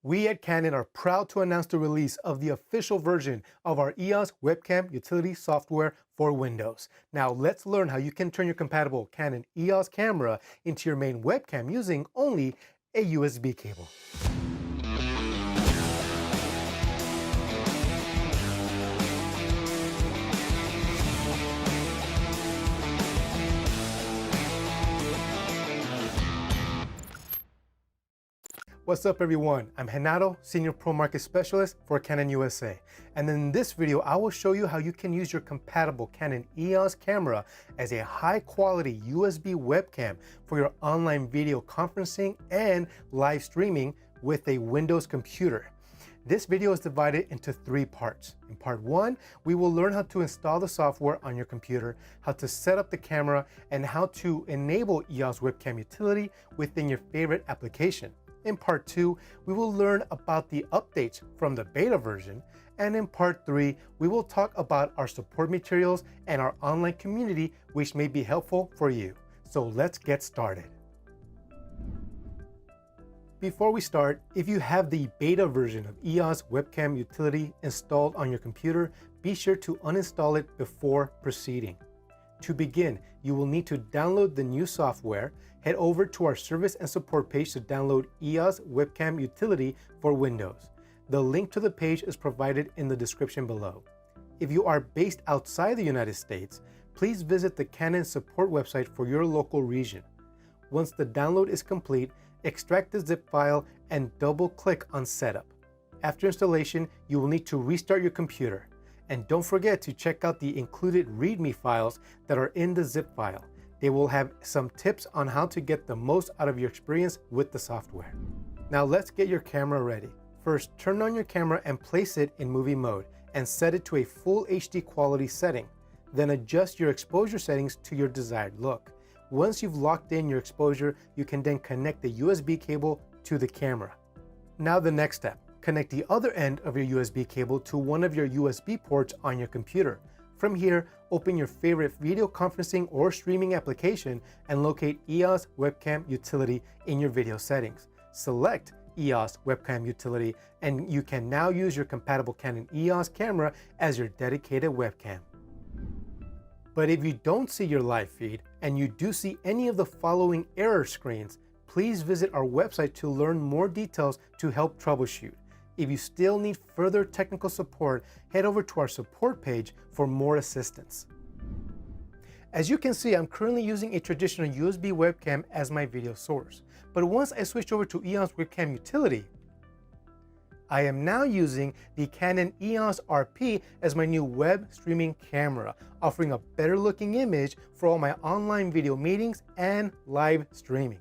We at Canon are proud to announce the release of the official version of our EOS webcam utility software for Windows. Now let's learn how you can turn your compatible Canon EOS camera into your main webcam using only a USB cable. What's up everyone, I'm Renato, Senior Pro Market Specialist for Canon USA. And in this video, I will show you how you can use your compatible Canon EOS camera as a high quality USB webcam for your online video conferencing and live streaming with a Windows computer. This video is divided into 3 parts. In part 1, we will learn how to install the software on your computer, how to set up the camera, and how to enable EOS webcam utility within your favorite application. In part 2, we will learn about the updates from the beta version, and in part 3, we will talk about our support materials and our online community, which may be helpful for you. So let's get started. Before we start, if you have the beta version of EOS webcam utility installed on your computer, be sure to uninstall it before proceeding. To begin, you will need to download the new software. Head over to our service and support page to download EOS webcam utility for Windows. The link to the page is provided in the description below. If you are based outside the United States, please visit the Canon support website for your local region. Once the download is complete, extract the zip file and double-click on Setup. After installation, you will need to restart your computer. And don't forget to check out the included README files that are in the zip file. They will have some tips on how to get the most out of your experience with the software. Now let's get your camera ready. First, turn on your camera and place it in movie mode and set it to a full HD quality setting. Then adjust your exposure settings to your desired look. Once you've locked in your exposure, you can then connect the USB cable to the camera. Now the next step. Connect the other end of your USB cable to one of your USB ports on your computer. From here, open your favorite video conferencing or streaming application and locate EOS webcam utility in your video settings. Select EOS webcam utility and you can now use your compatible Canon EOS camera as your dedicated webcam. But if you don't see your live feed and you do see any of the following error screens, please visit our website to learn more details to help troubleshoot. If you still need further technical support, head over to our support page for more assistance. As you can see, I'm currently using a traditional USB webcam as my video source. But once I switched over to EOS webcam utility, I am now using the Canon EOS RP as my new web streaming camera, offering a better looking image for all my online video meetings and live streaming.